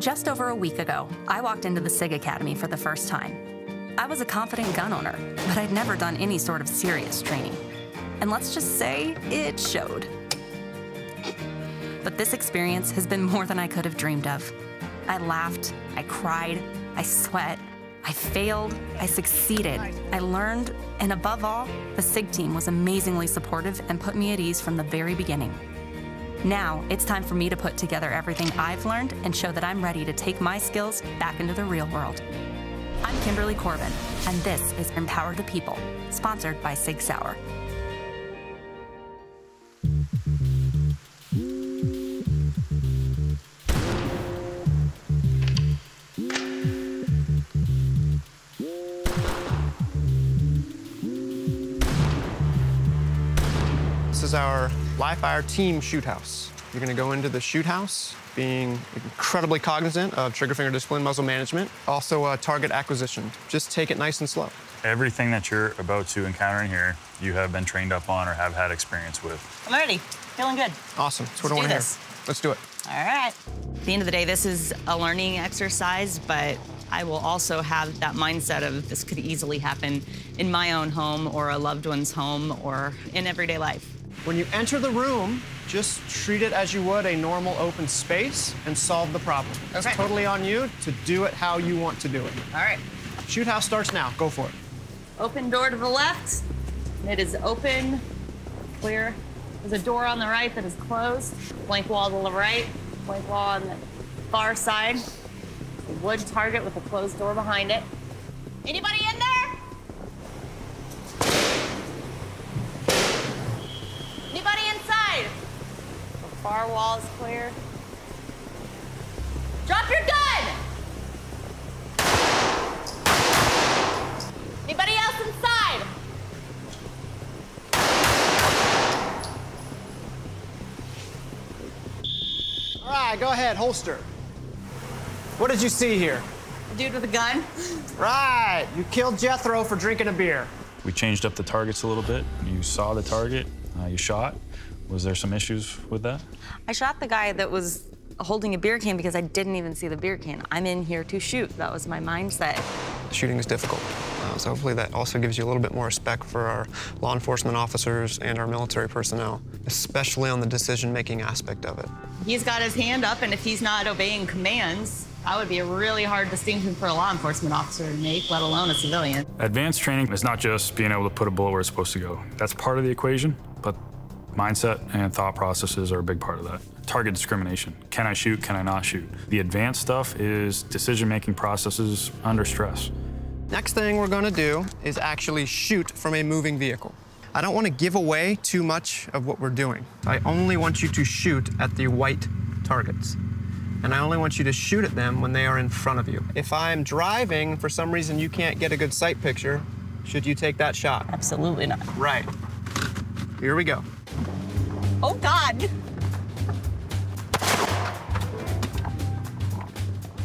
Just over a week ago, I walked into the SIG Academy for the first time. I was a confident gun owner, but I'd never done any sort of serious training. And let's just say it showed. But this experience has been more than I could have dreamed of. I laughed, I cried, I sweat, I failed, I succeeded, I learned, and above all, the SIG team was amazingly supportive and put me at ease from the very beginning. Now, it's time for me to put together everything I've learned and show that I'm ready to take my skills back into the real world. I'm Kimberly Corban, and this is Empower the People, sponsored by SIG Sauer. This is our live fire team shoot house. You're gonna go into the shoot house being incredibly cognizant of trigger finger discipline, muzzle management, also target acquisition. Just take it nice and slow. Everything that you're about to encounter in here, you have been trained up on or have had experience with. I'm ready, feeling good. Awesome, that's what I want to hear. Let's do it. All right. At the end of the day, this is a learning exercise, but I will also have that mindset of this could easily happen in my own home or a loved one's home or in everyday life. When you enter the room, just treat it as you would a normal open space and solve the problem. It's totally on you to do it how you want to do it. All right. Shoot house starts now. Go for it. Open door to the left. It is open, clear. There's a door on the right that is closed. Blank wall to the right, blank wall on the far side. A wood target with a closed door behind it. Anybody in there? Anybody inside? The far wall is clear. Drop your gun! Anybody else inside? All right, go ahead, holster. What did you see here? A dude with a gun. Right, you killed Jethro for drinking a beer. We changed up the targets a little bit. You saw the target, you shot. Was there some issues with that? I shot the guy that was holding a beer can because I didn't even see the beer can. I'm in here to shoot. That was my mindset. Shooting is difficult. So hopefully that also gives you a little bit more respect for our law enforcement officers and our military personnel, especially on the decision-making aspect of it. He's got his hand up, and if he's not obeying commands, that would be a really hard distinction for a law enforcement officer to make, let alone a civilian. Advanced training is not just being able to put a bullet where it's supposed to go. That's part of the equation, but mindset and thought processes are a big part of that. Target discrimination. Can I shoot? Can I not shoot? The advanced stuff is decision-making processes under stress. Next thing we're gonna do is actually shoot from a moving vehicle. I don't want to give away too much of what we're doing. I only want you to shoot at the white targets. And I only want you to shoot at them when they are in front of you. If I'm driving, for some reason you can't get a good sight picture, should you take that shot? Absolutely not. Right. Here we go. Oh, God.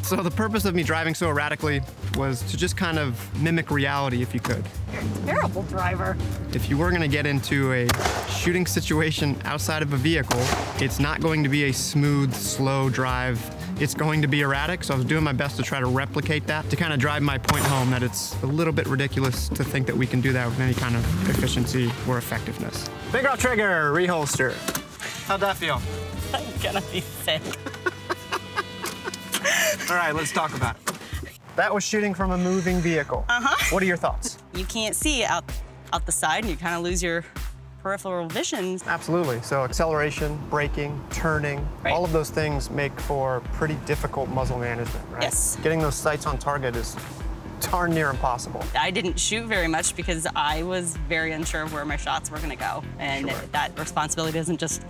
So the purpose of me driving so erratically was to just kind of mimic reality if you could. You're a terrible driver. If you were gonna get into a shooting situation outside of a vehicle, it's not going to be a smooth, slow drive. It's going to be erratic, so I was doing my best to try to replicate that, to kind of drive my point home that it's a little bit ridiculous to think that we can do that with any kind of efficiency or effectiveness. Finger off trigger, reholster. How'd that feel? I'm gonna be sick. All right, let's talk about it. That was shooting from a moving vehicle. What are your thoughts? You can't see out the side, and you kind of lose your peripheral vision. Absolutely. So acceleration, braking, turning, all of those things make for pretty difficult muzzle management, right? Yes. Getting those sights on target is darn near impossible. I didn't shoot very much because I was very unsure of where my shots were gonna go. And that responsibility doesn't just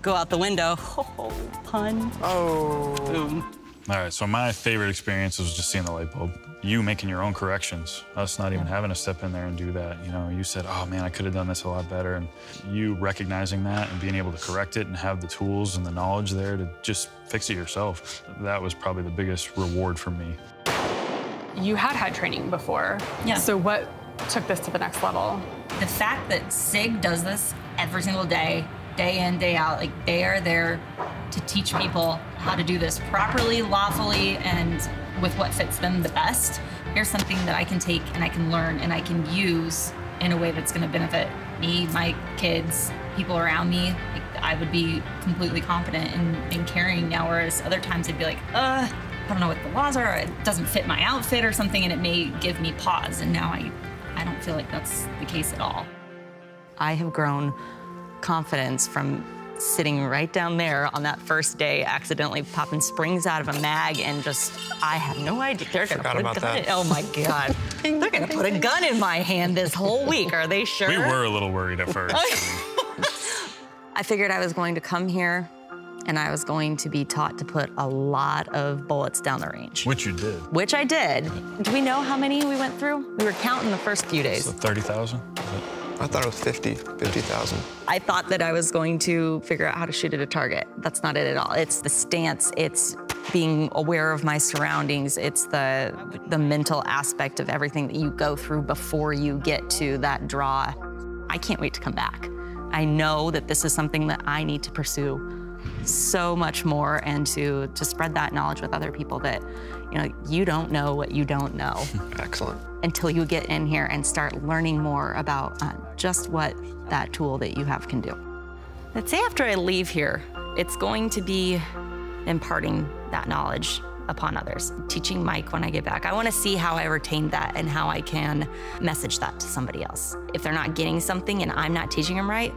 go out the window. Oh, pun. Oh. Boom. All right, so my favorite experience was just seeing the light bulb. You making your own corrections, us not even having to step in there and do that. You know, you said, oh man, I could have done this a lot better. And you recognizing that and being able to correct it and have the tools and the knowledge there to just fix it yourself. That was probably the biggest reward for me. You had training before. Yeah. So what took this to the next level? The fact that SIG does this every single day, day in, day out, like they are there to teach people how to do this properly, lawfully, and with what fits them the best. Here's something that I can take and I can learn and I can use in a way that's going to benefit me, my kids, people around me. Like, I would be completely confident in carrying now, whereas other times I'd be like, I don't know what the laws are, it doesn't fit my outfit or something, and it may give me pause. And now I don't feel like that's the case at all. I have grown confidence from sitting right down there on that first day, accidentally popping springs out of a mag, and just, I have no idea. They're gonna put a gun in. Oh my God. They're gonna put a gun in my hand this whole week. Are they sure? We were a little worried at first. I figured I was going to come here and I was going to be taught to put a lot of bullets down the range. Which you did. Which I did. Do we know how many we went through? We were counting the first few days. So 30,000? I thought it was 50,000. I thought that I was going to figure out how to shoot at a target. That's not it at all. It's the stance, it's being aware of my surroundings, it's the mental aspect of everything that you go through before you get to that draw. I can't wait to come back. I know that this is something that I need to pursue so much more, and to spread that knowledge with other people that, you don't know what you don't know. Excellent. Until you get in here and start learning more about just what that tool that you have can do. Let's say after I leave here, it's going to be imparting that knowledge upon others, teaching Mike when I get back. I want to see how I retain that and how I can message that to somebody else. If they're not getting something and I'm not teaching them right,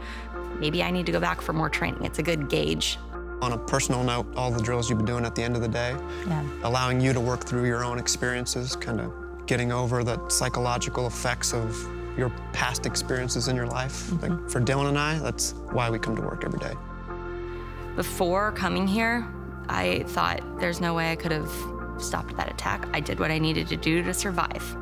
maybe I need to go back for more training. It's a good gauge. On a personal note, all the drills you've been doing at the end of the day, allowing you to work through your own experiences, kind of getting over the psychological effects of your past experiences in your life. Like for Dylan and I, that's why we come to work every day. Before coming here, I thought there's no way I could have stopped that attack. I did what I needed to do to survive.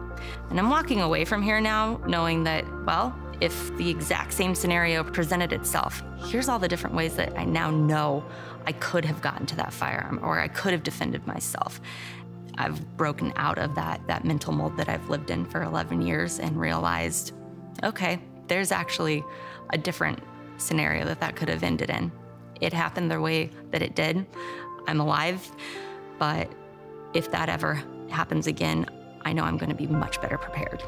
And I'm walking away from here now knowing that, well, if the exact same scenario presented itself, here's all the different ways that I now know I could have gotten to that firearm, or I could have defended myself. I've broken out of that mental mold that I've lived in for 11 years and realized, okay, there's actually a different scenario that could have ended in. It happened the way that it did. I'm alive, but if that ever happens again, I know I'm going to be much better prepared.